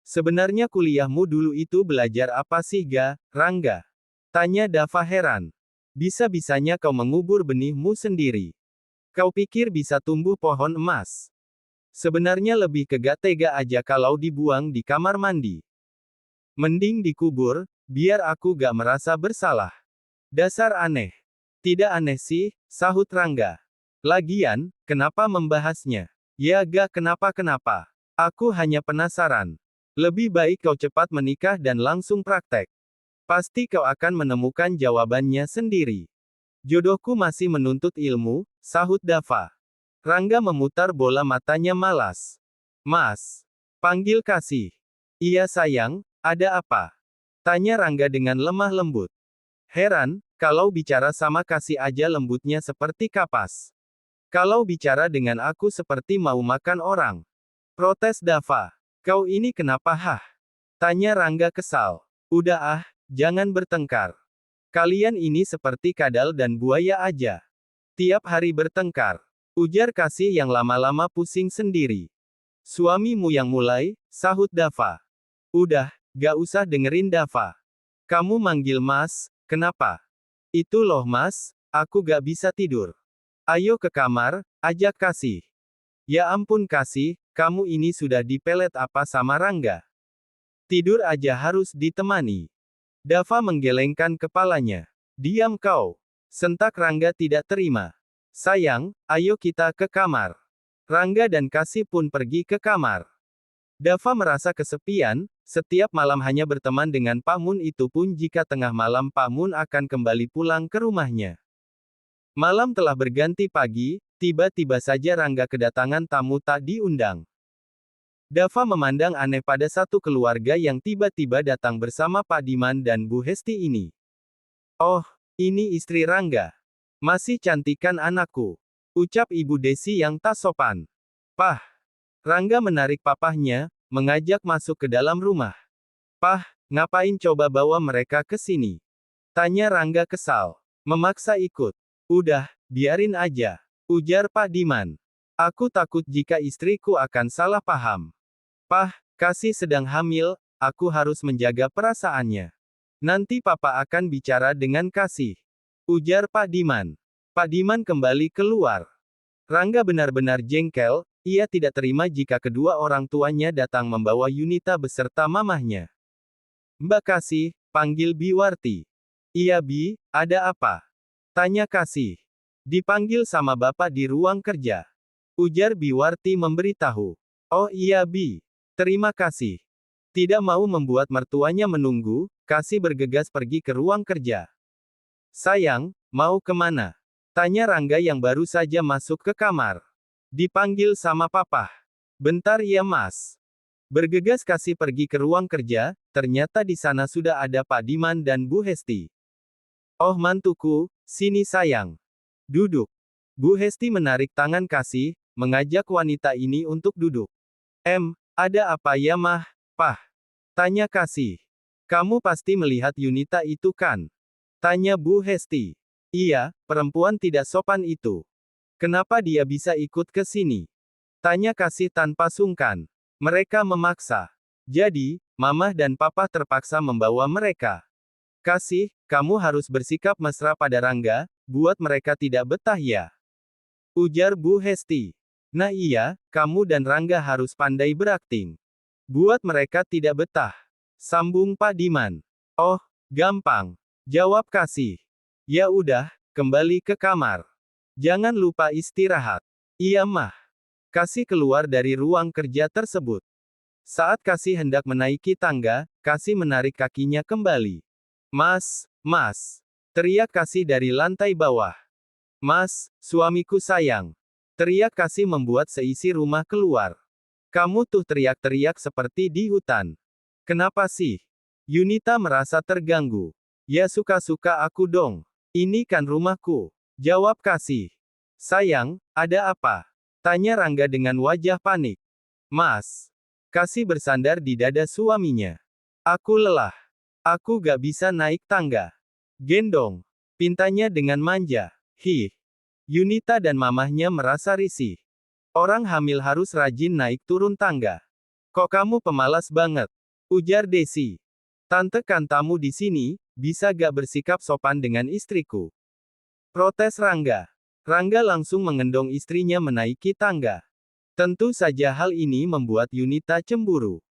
Sebenarnya kuliahmu dulu itu belajar apa sih ga, Rangga? Tanya Dava heran. Bisa-bisanya kau mengubur benihmu sendiri. Kau pikir bisa tumbuh pohon emas? Sebenarnya lebih ke gak tega aja kalau dibuang di kamar mandi. Mending dikubur, biar aku gak merasa bersalah. Dasar aneh. Tidak aneh sih, sahut Rangga. Lagian, kenapa membahasnya? Ya gak kenapa-kenapa. Aku hanya penasaran. Lebih baik kau cepat menikah dan langsung praktek. Pasti kau akan menemukan jawabannya sendiri. Jodohku masih menuntut ilmu, sahut Dava. Rangga memutar bola matanya malas. Mas. Panggil kasih. Iya sayang, ada apa? Tanya Rangga dengan lemah lembut. Heran, kalau bicara sama kasih aja lembutnya seperti kapas. Kalau bicara dengan aku seperti mau makan orang. Protes Dava. Kau ini kenapa hah? Tanya Rangga kesal. Udah ah, jangan bertengkar. Kalian ini seperti kadal dan buaya aja. Tiap hari bertengkar. Ujar kasih yang lama-lama pusing sendiri. Suamimu yang mulai, sahut Dava. Udah, gak usah dengerin Dava. Kamu manggil Mas, kenapa? Itu loh Mas, aku gak bisa tidur. Ayo ke kamar, ajak kasih. Ya ampun kasih, kamu ini sudah dipelet apa sama Rangga? Tidur aja harus ditemani. Dava menggelengkan kepalanya. Diam kau. Sentak Rangga tidak terima. Sayang, ayo kita ke kamar. Rangga dan kasih pun pergi ke kamar. Dava merasa kesepian, setiap malam hanya berteman dengan Pak Mun, itu pun jika tengah malam Pak Mun akan kembali pulang ke rumahnya. Malam telah berganti pagi, tiba-tiba saja Rangga kedatangan tamu tak diundang. Dava memandang aneh pada satu keluarga yang tiba-tiba datang bersama Pak Diman dan Bu Hesti ini. Oh, ini istri Rangga. Masih cantik kan anakku? Ucap Ibu Desi yang tak sopan. Pah. Rangga menarik papahnya, mengajak masuk ke dalam rumah. Pah, ngapain coba bawa mereka ke sini? Tanya Rangga kesal. Memaksa ikut. Udah, biarin aja. Ujar Pak Diman. Aku takut jika istriku akan salah paham. Pah, kasih sedang hamil, aku harus menjaga perasaannya. Nanti papa akan bicara dengan kasih. Ujar Pak Diman. Pak Diman kembali keluar. Rangga benar-benar jengkel, ia tidak terima jika kedua orang tuanya datang membawa Yunita beserta mamahnya. Mbak Kasih, panggil Biwarti. Iya Bi, ada apa? Tanya Kasih. Dipanggil sama bapak di ruang kerja. Ujar Biwarti memberitahu. Oh iya Bi. Terima kasih. Tidak mau membuat mertuanya menunggu, Kasih bergegas pergi ke ruang kerja. Sayang, mau kemana? Tanya Rangga yang baru saja masuk ke kamar. Dipanggil sama papa. Bentar ya mas. Bergegas Kasih pergi ke ruang kerja, ternyata di sana sudah ada Pak Diman dan Bu Hesti. Oh mantuku, sini sayang. Duduk. Bu Hesti menarik tangan Kasih, mengajak wanita ini untuk duduk. Ada apa ya mah, Pah? Tanya Kasih. Kamu pasti melihat Yunita itu kan? Tanya Bu Hesti. Iya, perempuan tidak sopan itu. Kenapa dia bisa ikut ke sini? Tanya Kasih tanpa sungkan. Mereka memaksa. Jadi, Mamah dan Papa terpaksa membawa mereka. Kasih, kamu harus bersikap mesra pada Rangga, buat mereka tidak betah ya. Ujar Bu Hesti. Nah iya, kamu dan Rangga harus pandai berakting. Buat mereka tidak betah. Sambung Pak Diman. Oh, gampang. Jawab Kasih. Ya udah, kembali ke kamar. Jangan lupa istirahat. Iya mah. Kasih keluar dari ruang kerja tersebut. Saat Kasih hendak menaiki tangga, Kasih menarik kakinya kembali. Mas, teriak Kasih dari lantai bawah. Mas, suamiku sayang. Teriak Kasih membuat seisi rumah keluar. Kamu tuh teriak-teriak seperti di hutan. Kenapa sih? Yunita merasa terganggu. Ya suka-suka aku dong. Ini kan rumahku. Jawab Kasih. Sayang, ada apa? Tanya Rangga dengan wajah panik. Mas. Kasih bersandar di dada suaminya. Aku lelah. Aku gak bisa naik tangga. Gendong. Pintanya dengan manja. Yunita dan mamahnya merasa risih. Orang hamil harus rajin naik turun tangga. Kok kamu pemalas banget? Ujar Desi. Tante kan tamu di sini, bisa gak bersikap sopan dengan istriku? Protes Rangga. Rangga langsung mengendong istrinya menaiki tangga. Tentu saja hal ini membuat Yunita cemburu.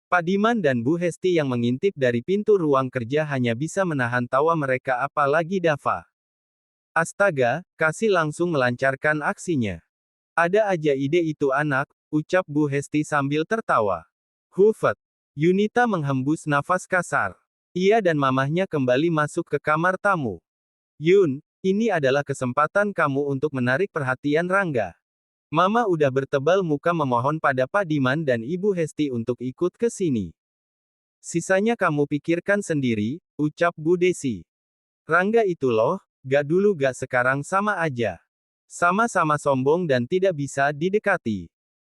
Pak Diman dan Bu Hesti yang mengintip dari pintu ruang kerja hanya bisa menahan tawa mereka apalagi Dava. Astaga, Kasih langsung melancarkan aksinya. Ada aja ide itu anak, ucap Bu Hesti sambil tertawa. Hufet. Yunita menghembus nafas kasar. Ia dan mamahnya kembali masuk ke kamar tamu. Yun, ini adalah kesempatan kamu untuk menarik perhatian Rangga. Mama udah bertebal muka memohon pada Pak Diman dan Ibu Hesti untuk ikut ke sini. Sisanya kamu pikirkan sendiri, ucap Bu Desi. Rangga itu loh, gak dulu gak sekarang sama aja. Sama-sama sombong dan tidak bisa didekati.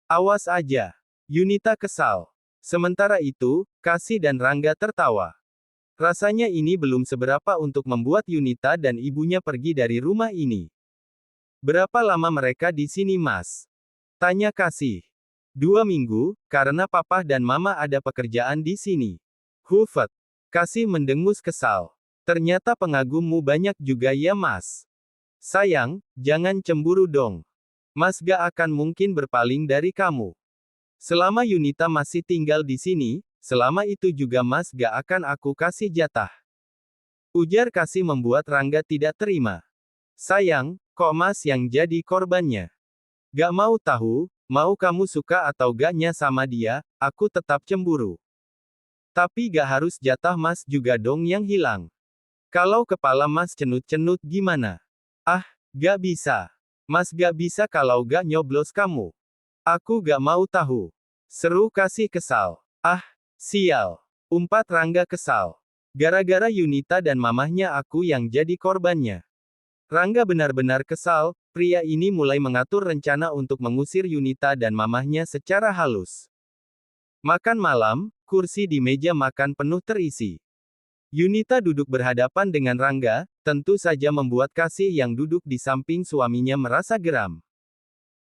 Awas aja. Yunita kesal. Sementara itu, Kasih dan Rangga tertawa. Rasanya ini belum seberapa untuk membuat Yunita dan ibunya pergi dari rumah ini. Berapa lama mereka di sini, Mas? Tanya Kasih. 2 minggu, karena papa dan mama ada pekerjaan di sini. Hufet. Kasih mendengus kesal. Ternyata pengagummu banyak juga ya, Mas. Sayang, jangan cemburu dong. Mas gak akan mungkin berpaling dari kamu. Selama Yunita masih tinggal di sini, selama itu juga Mas gak akan aku kasih jatah. Ujar Kasih membuat Rangga tidak terima. Sayang, kok Mas yang jadi korbannya? Gak mau tahu, mau kamu suka atau gaknya sama dia, aku tetap cemburu. Tapi gak harus jatah Mas juga dong yang hilang. Kalau kepala Mas cenut-cenut gimana? Ah, gak bisa. Mas gak bisa kalau gak nyoblos kamu. Aku gak mau tahu. Seru Kasih kesal. Ah, sial. Umpat Rangga kesal. Gara-gara Yunita dan mamahnya aku yang jadi korbannya. Rangga benar-benar kesal, pria ini mulai mengatur rencana untuk mengusir Yunita dan mamahnya secara halus. Makan malam, kursi di meja makan penuh terisi. Yunita duduk berhadapan dengan Rangga, tentu saja membuat Kasih yang duduk di samping suaminya merasa geram.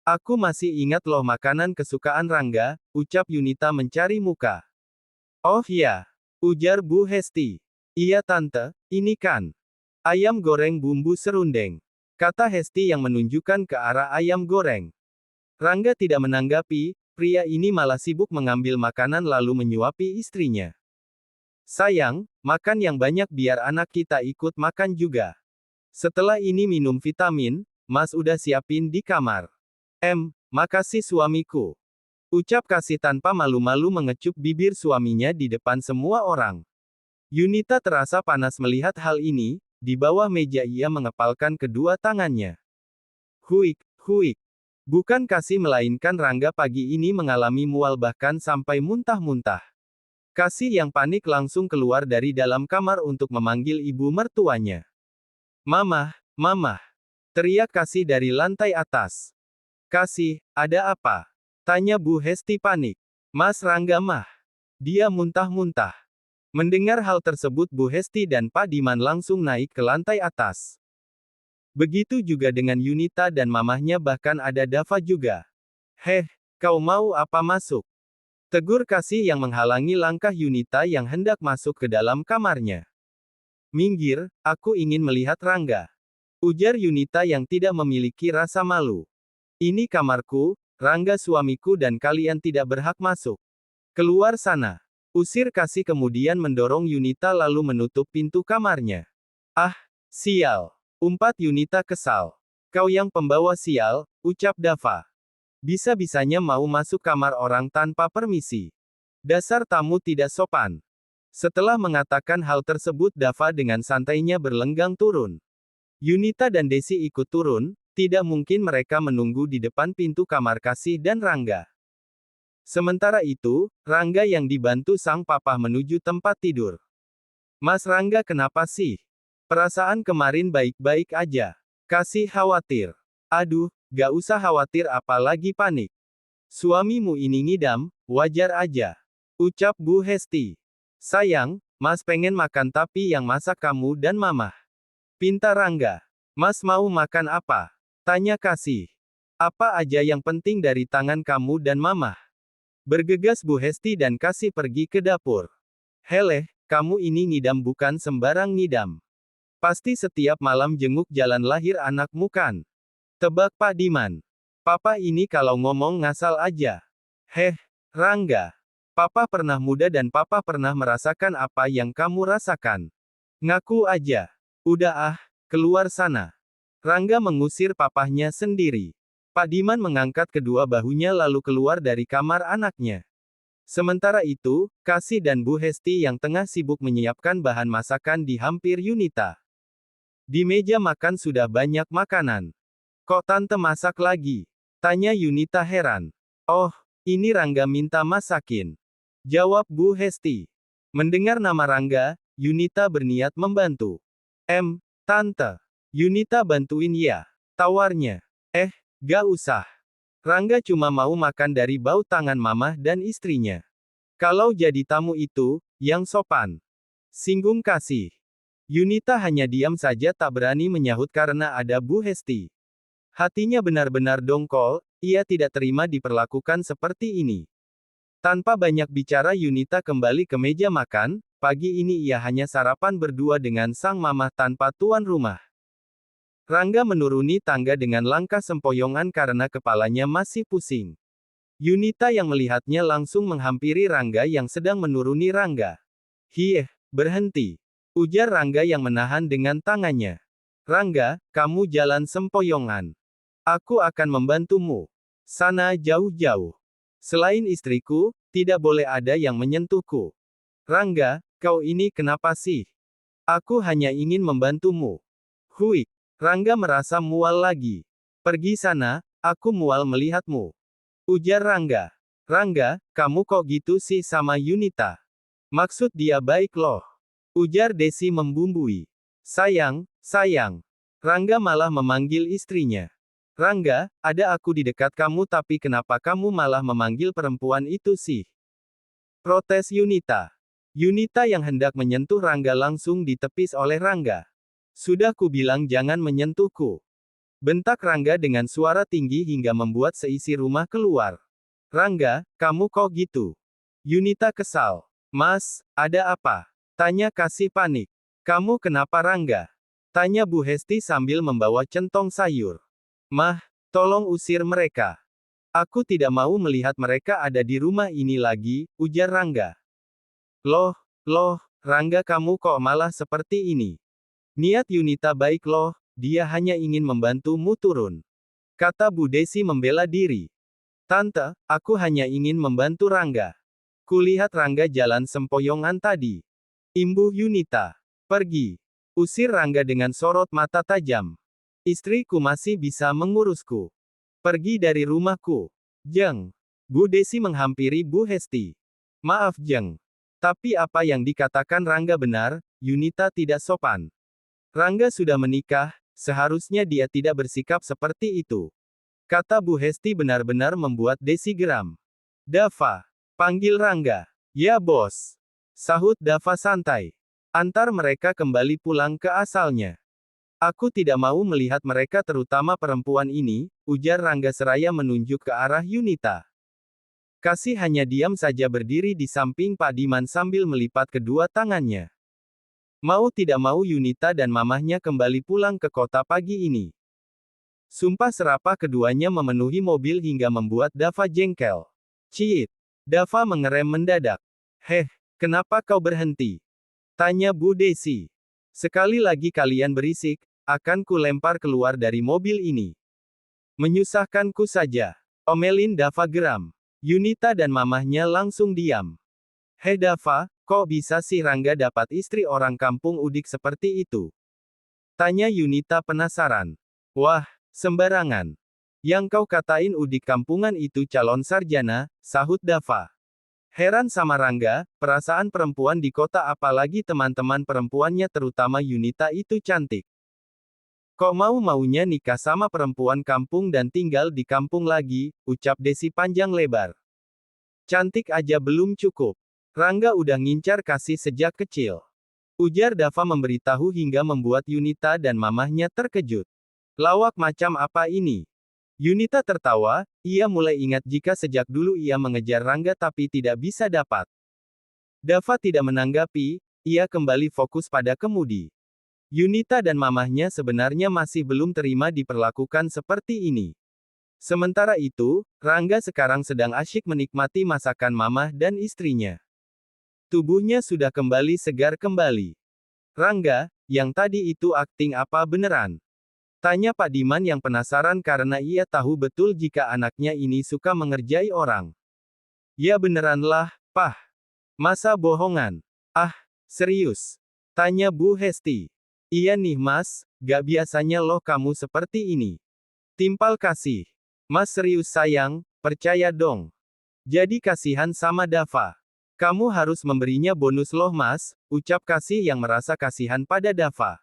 Aku masih ingat loh makanan kesukaan Rangga, ucap Yunita mencari muka. Oh ya, ujar Bu Hesti. Iya tante, ini kan ayam goreng bumbu serundeng, kata Hesti yang menunjukkan ke arah ayam goreng. Rangga tidak menanggapi, pria ini malah sibuk mengambil makanan lalu menyuapi istrinya. Sayang, makan yang banyak biar anak kita ikut makan juga. Setelah ini minum vitamin, Mas udah siapin di kamar. Makasih suamiku. Ucap Kasih tanpa malu-malu mengecup bibir suaminya di depan semua orang. Yunita terasa panas melihat hal ini, di bawah meja ia mengepalkan kedua tangannya. Huik, huik. Bukan Kasih melainkan Rangga pagi ini mengalami mual bahkan sampai muntah-muntah. Kasih yang panik langsung keluar dari dalam kamar untuk memanggil ibu mertuanya. Mamah, mamah. Teriak Kasih dari lantai atas. Kasih, ada apa? Tanya Bu Hesti panik. Mas Rangga mah. Dia muntah-muntah. Mendengar hal tersebut Bu Hesti dan Pak Diman langsung naik ke lantai atas. Begitu juga dengan Yunita dan mamahnya bahkan ada Dava juga. Heh, kau mau apa masuk? Tegur Kasih yang menghalangi langkah Yunita yang hendak masuk ke dalam kamarnya. Minggir, aku ingin melihat Rangga. Ujar Yunita yang tidak memiliki rasa malu. Ini kamarku, Rangga suamiku dan kalian tidak berhak masuk. Keluar sana. Usir Kasih kemudian mendorong Yunita lalu menutup pintu kamarnya. Ah, sial. Umpat Yunita kesal. Kau yang pembawa sial, ucap Dava. Bisa-bisanya mau masuk kamar orang tanpa permisi. Dasar tamu tidak sopan. Setelah mengatakan hal tersebut Dava dengan santainya berlenggang turun. Yunita dan Desi ikut turun, tidak mungkin mereka menunggu di depan pintu kamar Kasih dan Rangga. Sementara itu, Rangga yang dibantu sang papa menuju tempat tidur. Mas Rangga kenapa sih? Perasaan kemarin baik-baik aja. Kasih khawatir. Aduh, gak usah khawatir apalagi panik. Suamimu ini ngidam, wajar aja. Ucap Bu Hesti. Sayang, Mas pengen makan tapi yang masak kamu dan mamah. Pinta Rangga. Mas mau makan apa? Tanya Kasih. Apa aja yang penting dari tangan kamu dan mamah. Bergegas Bu Hesti dan Kasih pergi ke dapur. Heleh, kamu ini ngidam bukan sembarang ngidam. Pasti setiap malam jenguk jalan lahir anakmu kan? Tebak Pak Diman. Papa ini kalau ngomong ngasal aja. Heh, Rangga. Papa pernah muda dan papa pernah merasakan apa yang kamu rasakan. Ngaku aja. Udah ah, keluar sana. Rangga mengusir papahnya sendiri. Pak Diman mengangkat kedua bahunya lalu keluar dari kamar anaknya. Sementara itu, Kasih dan Bu Hesti yang tengah sibuk menyiapkan bahan masakan di hampir Yunita. Di meja makan sudah banyak makanan. Kok tante masak lagi? Tanya Yunita heran. Oh, ini Rangga minta masakin. Jawab Bu Hesti. Mendengar nama Rangga, Yunita berniat membantu. Tante. Yunita bantuin ya. Tawarnya. Gak usah. Rangga cuma mau makan dari bau tangan mama dan istrinya. Kalau jadi tamu itu, yang sopan. Singgung Kasih. Yunita hanya diam saja tak berani menyahut karena ada Bu Hesti. Hatinya benar-benar dongkol, ia tidak terima diperlakukan seperti ini. Tanpa banyak bicara Yunita kembali ke meja makan, pagi ini ia hanya sarapan berdua dengan sang mamah tanpa tuan rumah. Rangga menuruni tangga dengan langkah sempoyongan karena kepalanya masih pusing. Yunita yang melihatnya langsung menghampiri Rangga yang sedang menuruni Rangga. Berhenti. Ujar Rangga yang menahan dengan tangannya. Rangga, kamu jalan sempoyongan. Aku akan membantumu. Sana jauh-jauh. Selain istriku, tidak boleh ada yang menyentuhku. Rangga, kau ini kenapa sih? Aku hanya ingin membantumu. Hui. Rangga merasa mual lagi. Pergi sana, aku mual melihatmu. Ujar Rangga. Rangga, kamu kok gitu sih sama Yunita? Maksud dia baik loh. Ujar Desi membumbui. Sayang. Rangga malah memanggil istrinya. Rangga, ada aku di dekat kamu tapi kenapa kamu malah memanggil perempuan itu sih? Protes Yunita. Yunita yang hendak menyentuh Rangga langsung ditepis oleh Rangga. Sudah kubilang jangan menyentuhku. Bentak Rangga dengan suara tinggi hingga membuat seisi rumah keluar. Rangga, kamu kok gitu? Yunita kesal. Mas, ada apa? Tanya Kasih panik. Kamu kenapa Rangga? Tanya Bu Hesti sambil membawa centong sayur. Mah, tolong usir mereka. Aku tidak mau melihat mereka ada di rumah ini lagi, ujar Rangga. Loh, Rangga kamu kok malah seperti ini? Niat Yunita baik loh, dia hanya ingin membantumu turun. Kata Bu Desi membela diri. Tante, aku hanya ingin membantu Rangga. Kulihat Rangga jalan sempoyongan tadi. Imbuh Yunita. Pergi. Usir Rangga dengan sorot mata tajam. Istriku masih bisa mengurusku. Pergi dari rumahku. Jeng. Bu Desi menghampiri Bu Hesti. Maaf Jeng. Tapi apa yang dikatakan Rangga benar, Yunita tidak sopan. Rangga sudah menikah, seharusnya dia tidak bersikap seperti itu. Kata Bu Hesti benar-benar membuat Desi geram. Dava. Panggil Rangga. Ya bos. Sahut Dava santai. Antar mereka kembali pulang ke asalnya. Aku tidak mau melihat mereka terutama perempuan ini, ujar Rangga seraya menunjuk ke arah Yunita. Kasih hanya diam saja berdiri di samping Pak Diman sambil melipat kedua tangannya. Mau tidak mau Yunita dan mamahnya kembali pulang ke kota pagi ini. Sumpah serapah keduanya memenuhi mobil hingga membuat Dava jengkel. Ciit. Dava mengerem mendadak. Kenapa kau berhenti? Tanya Bu Desi. Sekali lagi kalian berisik, akan ku lempar keluar dari mobil ini. Menyusahkanku saja. Omelin Dava geram. Yunita dan mamahnya langsung diam. Dava, kok bisa sih Rangga dapat istri orang kampung udik seperti itu? Tanya Yunita penasaran. Wah, sembarangan. Yang kau katain udik kampungan itu calon sarjana, sahut Dava. Heran sama Rangga, perasaan perempuan di kota apalagi teman-teman perempuannya terutama Yunita itu cantik. Kok mau-maunya nikah sama perempuan kampung dan tinggal di kampung lagi, ucap Desi panjang lebar. Cantik aja belum cukup. Rangga udah ngincar Kasih sejak kecil. Ujar Dava memberitahu hingga membuat Yunita dan mamahnya terkejut. Lawak macam apa ini? Yunita tertawa, ia mulai ingat jika sejak dulu ia mengejar Rangga tapi tidak bisa dapat. Dava tidak menanggapi, ia kembali fokus pada kemudi. Yunita dan mamahnya sebenarnya masih belum terima diperlakukan seperti ini. Sementara itu, Rangga sekarang sedang asyik menikmati masakan mamah dan istrinya. Tubuhnya sudah kembali segar kembali. Rangga, yang tadi itu akting apa beneran? Tanya Pak Diman yang penasaran karena ia tahu betul jika anaknya ini suka mengerjai orang. Ya beneran lah, Pah. Masa bohongan? Ah, serius? Tanya Bu Hesti. Iya nih Mas, gak biasanya loh kamu seperti ini. Timpal kasih. Mas serius sayang, percaya dong. Jadi kasihan sama Dava. Kamu harus memberinya bonus loh Mas, ucap kasih yang merasa kasihan pada Dava.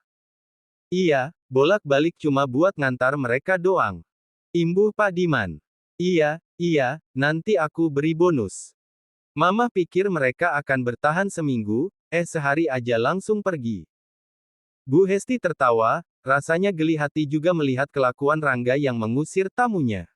Iya, bolak-balik cuma buat ngantar mereka doang. Imbuh Pak Diman. Iya, nanti aku beri bonus. Mama pikir mereka akan bertahan seminggu, sehari aja langsung pergi. Bu Hesti tertawa, rasanya geli hati juga melihat kelakuan Rangga yang mengusir tamunya.